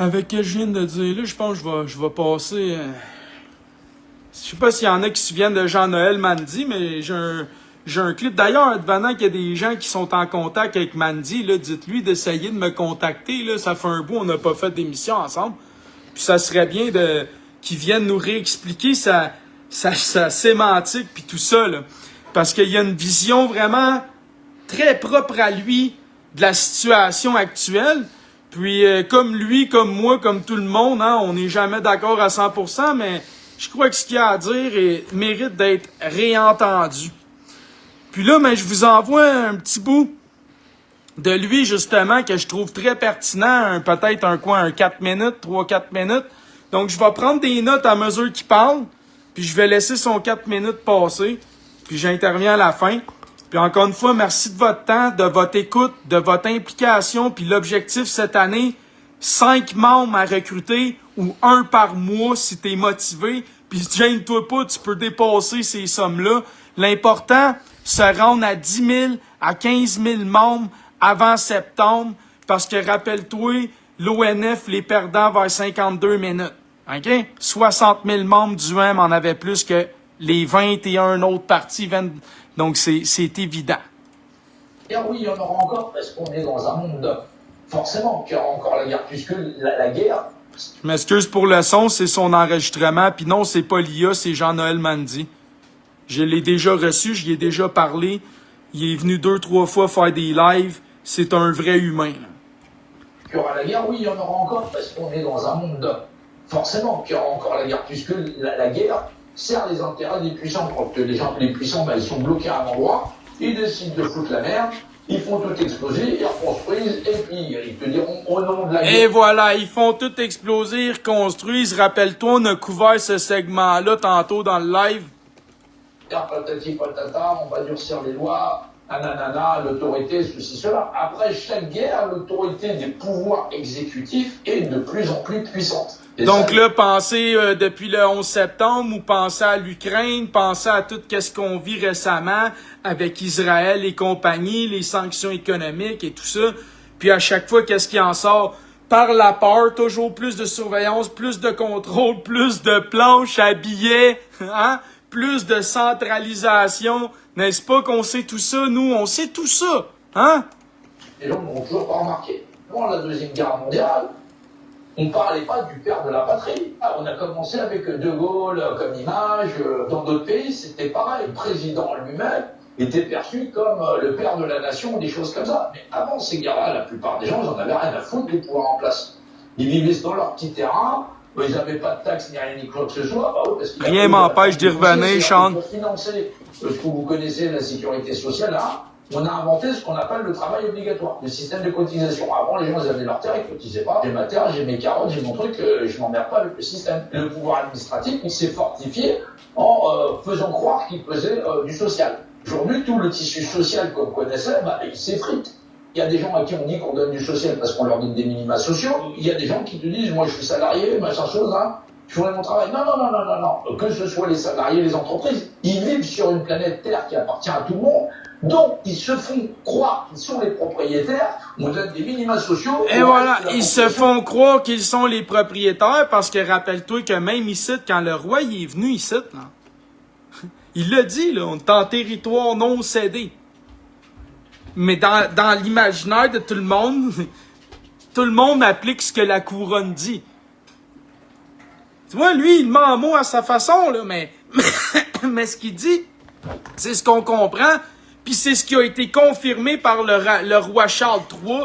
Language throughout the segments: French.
Avec ce que je viens de dire là, je pense que je vais passer... Je sais pas s'il y en a qui se souviennent de Jean-Noël Mandy, mais j'ai un clip. D'ailleurs, advenant qu'il y a des gens qui sont en contact avec Mandy, là, dites-lui d'essayer de me contacter. Là, ça fait un bout, on n'a pas fait d'émission ensemble. Puis ça serait bien qu'il vienne nous réexpliquer sa sémantique puis tout ça. Là. Parce qu'il y a une vision vraiment très propre à lui de la situation actuelle. Puis comme lui, comme moi, comme tout le monde, hein, on n'est jamais d'accord à 100%, mais je crois que ce qu'il y a à dire mérite d'être réentendu. Puis là, ben, je vous envoie un petit bout de lui, justement, que je trouve très pertinent, peut-être un 4 minutes, 3-4 minutes. Donc, je vais prendre des notes à mesure qu'il parle, puis je vais laisser son 4 minutes passer, puis j'interviens à la fin. Puis encore une fois, merci de votre temps, de votre écoute, de votre implication, puis l'objectif cette année, 5 membres à recruter ou 1 par mois si t'es motivé. Puis gêne-toi pas, tu peux dépasser ces sommes-là. L'important, se rendre à 10 000, à 15 000 membres avant septembre, parce que rappelle-toi, l'ONF, les perdants vers 52 minutes. OK? 60 000 membres du M en avaient plus que les 21 autres partis. Donc, c'est évident. Et oui, il y en aura encore, parce qu'on est dans un monde, forcément, qui aura encore la guerre, puisque la guerre... Je m'excuse pour le son, c'est son enregistrement. Puis non, c'est pas l'IA, c'est Jean-Noël Mandy. Je l'ai déjà reçu, j'y ai déjà parlé. Il est venu 2-3 fois faire des lives. C'est un vrai humain. Là. Il y aura la guerre, oui, il y en aura encore, parce qu'on est dans un monde, forcément, qui aura encore la guerre, puisque la guerre sert les intérêts des puissants. Quand les puissants, ben, ils sont bloqués à un endroit, ils décident de foutre la merde, ils font tout exploser, ils reconstruisent, et puis ils te diront au nom de la guerre. Et voilà, ils font tout exploser, ils reconstruisent. Rappelle-toi, on a couvert ce segment-là tantôt dans le live. Patati patata, on va durcir les lois, nanana, l'autorité, ceci, cela. Après chaque guerre, l'autorité des pouvoirs exécutifs est de plus en plus puissante. Et donc ça, là, pensez depuis le 11 septembre, ou pensez à l'Ukraine, pensez à tout ce qu'on vit récemment avec Israël et compagnie, les sanctions économiques et tout ça. Puis à chaque fois, qu'est-ce qui en sort? Par la peur, toujours plus de surveillance, plus de contrôle, plus de planches à billets, hein? Plus de centralisation. N'est-ce pas qu'on sait tout ça? Nous, on sait tout ça, hein? les gens n'ont toujours pas remarqué. Pendant la Deuxième Guerre mondiale, on ne parlait pas du père de la patrie. Ah, on a commencé avec De Gaulle comme image. Dans d'autres pays, c'était pareil. Le président lui-même était perçu comme le père de la nation, des choses comme ça. Mais avant ces guerres-là, la plupart des gens, ils n'en avaient rien à foutre du pouvoir en place. Ils vivaient dans leur petit terrain, ils n'avaient pas de taxes ni rien ni quoi que ce soit. Bah oui, parce rien m'empêche d'y revenir, Sean. Pour financer ce que vous connaissez, la sécurité sociale, là, on a inventé ce qu'on appelle le travail obligatoire, le système de cotisation. Avant, les gens, ils avaient leur terre, ils cotisaient pas. J'ai ma terre, j'ai mes carottes, j'ai mon truc, je m'emmerde pas avec le système. Le pouvoir administratif, il s'est fortifié en faisant croire qu'il faisait du social. Aujourd'hui, tout le tissu social qu'on connaissait, bah, il s'effrite. Il y a des gens à qui on dit qu'on donne du social parce qu'on leur donne des minima sociaux. Il y a des gens qui te disent, moi je suis salarié, machin chose, hein, je ferai mon travail. Non, non, non, non, non, non. Que ce soit les salariés, les entreprises, ils vivent sur une planète Terre qui appartient à tout le monde. Donc, ils se font croire qu'ils sont les propriétaires, on donne des minima sociaux. Et voilà, ils se font croire qu'ils sont les propriétaires parce que rappelle-toi que même ici, quand le roi il est venu ici, là, il l'a dit, là, on est en territoire non cédé. Mais dans l'imaginaire de tout le monde applique ce que la couronne dit. Tu vois, lui, il ment en mots à sa façon, là, mais ce qu'il dit, c'est ce qu'on comprend. Puis c'est ce qui a été confirmé par le roi Charles III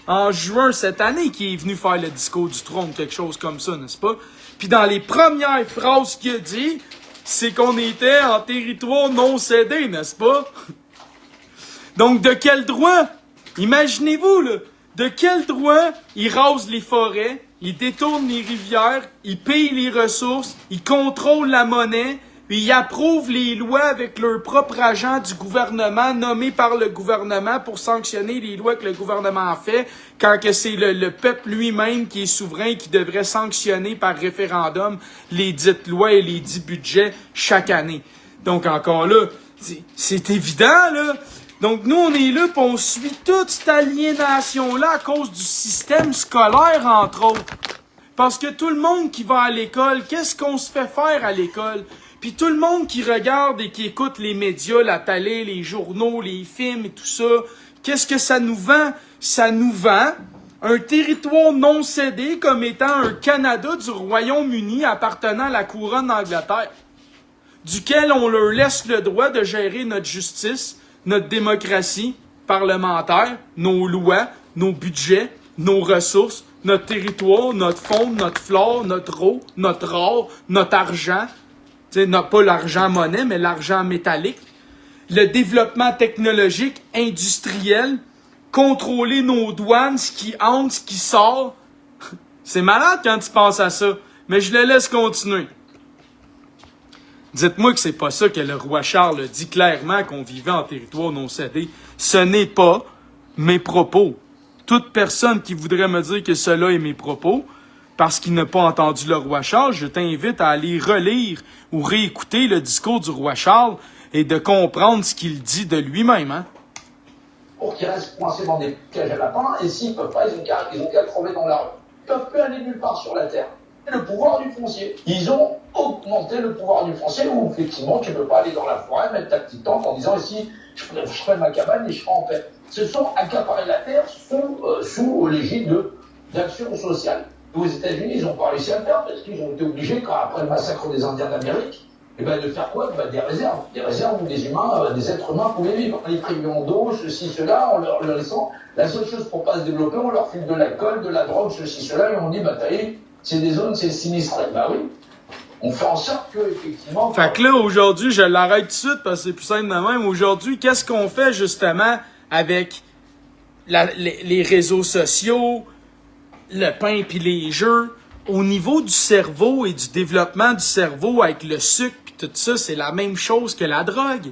en juin cette année, qui est venu faire le discours du trône, quelque chose comme ça, n'est-ce pas? Puis dans les premières phrases qu'il a dit, c'est qu'on était en territoire non cédé, n'est-ce pas? Donc de quel droit? Imaginez-vous, là, de quel droit il rase les forêts, il détourne les rivières, il paye les ressources, il contrôle la monnaie, puis ils approuvent les lois avec leur propre agent du gouvernement, nommé par le gouvernement pour sanctionner les lois que le gouvernement fait, quand que c'est le peuple lui-même qui est souverain et qui devrait sanctionner par référendum les dites lois et les dits budgets chaque année. Donc encore là, c'est évident, là. Donc nous, on est là, puis on suit toute cette aliénation-là à cause du système scolaire, entre autres. Parce que tout le monde qui va à l'école, qu'est-ce qu'on se fait faire à l'école? Puis tout le monde qui regarde et qui écoute les médias, la télé, les journaux, les films et tout ça, qu'est-ce que ça nous vend? Ça nous vend un territoire non cédé comme étant un Canada du Royaume-Uni appartenant à la couronne d'Angleterre, duquel on leur laisse le droit de gérer notre justice, notre démocratie parlementaire, nos lois, nos budgets, nos ressources, notre territoire, notre faune, notre flore, notre eau, notre or, notre argent, pas l'argent monnaie, mais l'argent métallique, le développement technologique, industriel, contrôler nos douanes, ce qui entre, ce qui sort. C'est malade quand tu penses à ça, mais je le laisse continuer. Dites-moi que c'est pas ça que le roi Charles a dit clairement qu'on vivait en territoire non cédé. Ce n'est pas mes propos. Toute personne qui voudrait me dire que cela est mes propos, parce qu'il n'a pas entendu le roi Charles, je t'invite à aller relire ou réécouter le discours du roi Charles et de comprendre ce qu'il dit de lui-même. Hein? Pour qu'ils restent coincés dans des cages à lapins, et s'ils peuvent pas, ils ont qu'à crever dans la rue. Ils peuvent plus aller nulle part sur la terre. Le pouvoir du foncier. Ils ont augmenté le pouvoir du foncier où effectivement tu ne peux pas aller dans la forêt, mettre ta petite tente en disant ici je ferai ma cabane et je serai en paix. Ce sont accaparer la terre sous l'égide d'action sociale. Aux États-Unis, ils n'ont pas réussi à le faire parce qu'ils ont été obligés, après le massacre des Indiens d'Amérique, de faire quoi? Des réserves. Des réserves où des humains, des êtres humains pouvaient vivre. Les privant d'eau, ceci, cela, en leur laissant. La seule chose pour pas se développer, on leur file de l'alcool, de la drogue, ceci, cela, et on dit, t'as vu, c'est des zones, c'est sinistré. Oui. On fait en sorte que, effectivement. Fait que là, aujourd'hui, je l'arrête tout de suite parce que c'est plus simple de même. Aujourd'hui, qu'est-ce qu'on fait justement avec les réseaux sociaux, le pain puis les jeux? Au niveau du cerveau et du développement du cerveau avec le sucre puis tout ça, c'est la même chose que la drogue.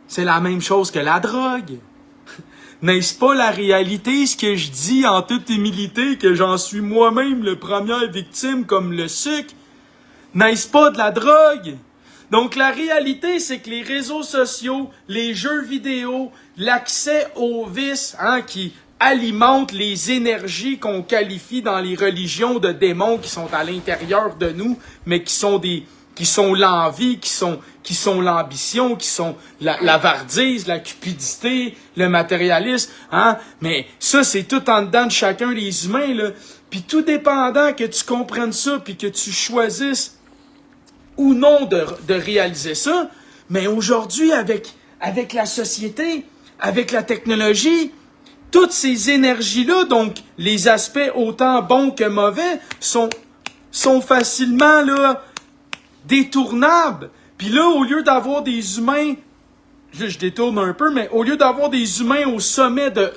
C'est la même chose que la drogue. N'est-ce pas la réalité, ce que je dis en toute humilité, que j'en suis moi-même le première victime comme le sucre? N'est-ce pas de la drogue? Donc la réalité, c'est que les réseaux sociaux, les jeux vidéo, l'accès aux vices, qui alimentent les énergies qu'on qualifie dans les religions de démons qui sont à l'intérieur de nous, mais qui sont l'envie, qui sont l'ambition, qui sont la vardise, la cupidité, le matérialisme, Mais ça, c'est tout en dedans de chacun des humains, là. Puis tout dépendant que tu comprennes ça, puis que tu choisisses ou non de réaliser ça, mais aujourd'hui, avec la société, avec la technologie, toutes ces énergies-là, donc les aspects autant bons que mauvais, sont facilement là détournables. Puis là, au lieu d'avoir des humains, je détourne un peu, mais au lieu d'avoir des humains au sommet de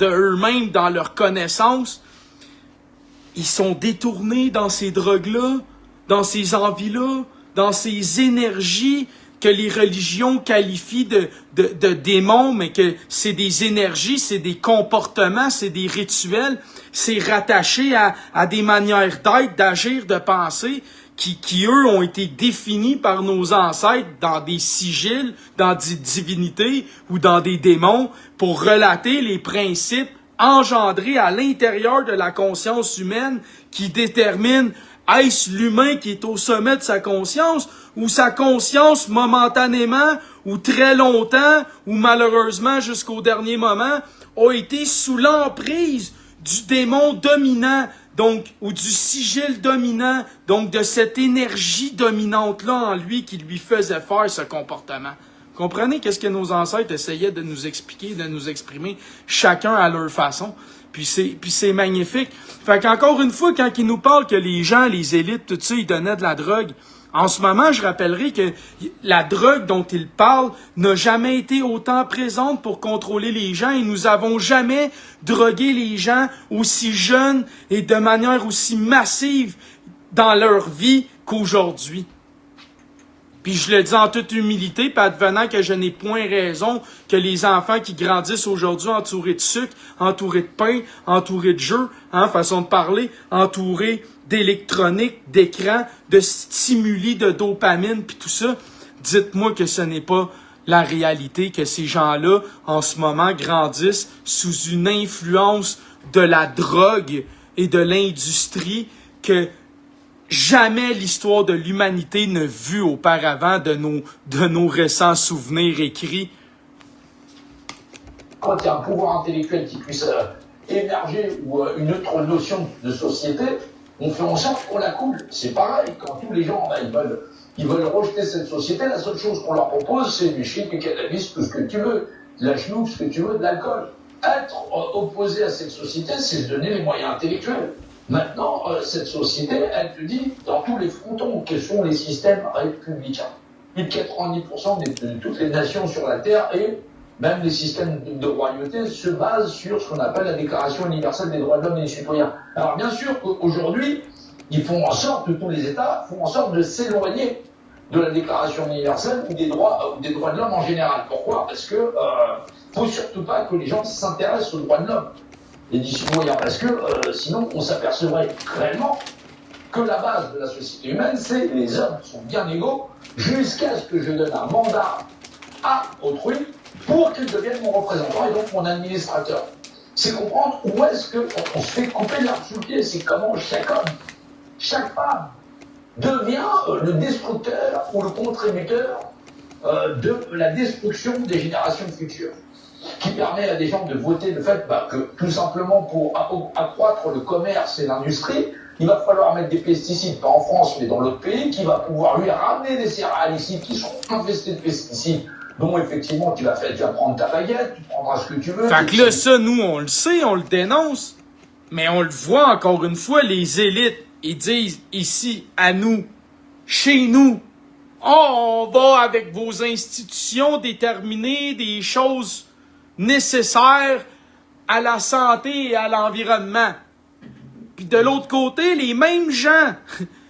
eux-mêmes dans leur connaissance, ils sont détournés dans ces drogues-là, dans ces envies-là, dans ces énergies que les religions qualifient de démons, mais que c'est des énergies, c'est des comportements, c'est des rituels, c'est rattaché à des manières d'être, d'agir, de penser, qui eux ont été définis par nos ancêtres dans des sigils, dans des divinités ou dans des démons pour relater les principes engendrés à l'intérieur de la conscience humaine qui déterminent est-ce l'humain qui est au sommet de sa conscience ou sa conscience momentanément ou très longtemps ou malheureusement jusqu'au dernier moment a été sous l'emprise du démon dominant, donc, ou du sigil dominant, donc de cette énergie dominante-là en lui qui lui faisait faire ce comportement. Comprenez qu'est-ce que nos ancêtres essayaient de nous expliquer, de nous exprimer, chacun à leur façon. Puis c'est magnifique. Fait qu'encore une fois, quand ils nous parlent que les gens, les élites, tout ça, ils donnaient de la drogue, en ce moment, je rappellerai que la drogue dont ils parlent n'a jamais été autant présente pour contrôler les gens et nous avons jamais drogué les gens aussi jeunes et de manière aussi massive dans leur vie qu'aujourd'hui. Puis je le dis en toute humilité, puis advenant que je n'ai point raison que les enfants qui grandissent aujourd'hui entourés de sucre, entourés de pain, entourés de jeux, façon de parler, entourés d'électronique, d'écran, de stimuli, de dopamine, puis tout ça, dites-moi que ce n'est pas la réalité, que ces gens-là, en ce moment, grandissent sous une influence de la drogue et de l'industrie que jamais l'histoire de l'humanité n'a vu auparavant de nos récents souvenirs écrits. Quand il y a un pouvoir intellectuel qui puisse émerger ou une autre notion de société, on fait en sorte qu'on la coule. C'est pareil, quand tous les gens ils veulent rejeter cette société, la seule chose qu'on leur propose, c'est du shit, du cannabis, tout ce que tu veux, de la chenoute, ce que tu veux, de l'alcool. Être opposé à cette société, c'est se donner les moyens intellectuels. Maintenant, cette société, elle te dit, dans tous les frontons, quels sont les systèmes républicains. Plus de 90% de toutes les nations sur la Terre et même les systèmes de royauté se basent sur ce qu'on appelle la Déclaration universelle des droits de l'homme et des citoyens. Alors bien sûr qu'aujourd'hui, ils font en sorte, tous les États font en sorte de s'éloigner de la Déclaration universelle ou des droits de l'homme en général. Pourquoi? Parce que faut surtout pas que les gens s'intéressent aux droits de l'homme et des citoyens, parce que sinon on s'apercevrait réellement que la base de la société humaine, c'est les hommes sont bien égaux jusqu'à ce que je donne un mandat à autrui pour qu'il devienne mon représentant et donc mon administrateur. C'est comprendre où est-ce qu'on se fait couper l'herbe sous le pied, c'est comment chaque homme, chaque femme devient le destructeur ou le contributeur de la destruction des générations futures, qui permet à des gens de voter le fait que tout simplement pour accroître le commerce et l'industrie, il va falloir mettre des pesticides, pas en France mais dans l'autre pays, qui va pouvoir lui ramener des céréales ici qui sont infestées de pesticides. Donc effectivement, tu vas prendre ta baguette, tu prendras ce que tu veux. Fait que là, ça, nous, on le sait, on le dénonce, mais on le voit encore une fois, les élites, ils disent ici, à nous, chez nous, on va avec vos institutions déterminer des choses nécessaires à la santé et à l'environnement. Puis de l'autre côté, les mêmes gens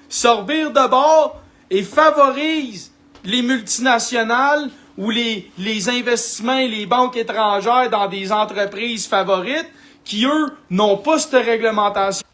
sortirent de bord et favorisent les multinationales ou les investissements et les banques étrangères dans des entreprises favorites qui, eux, n'ont pas cette réglementation.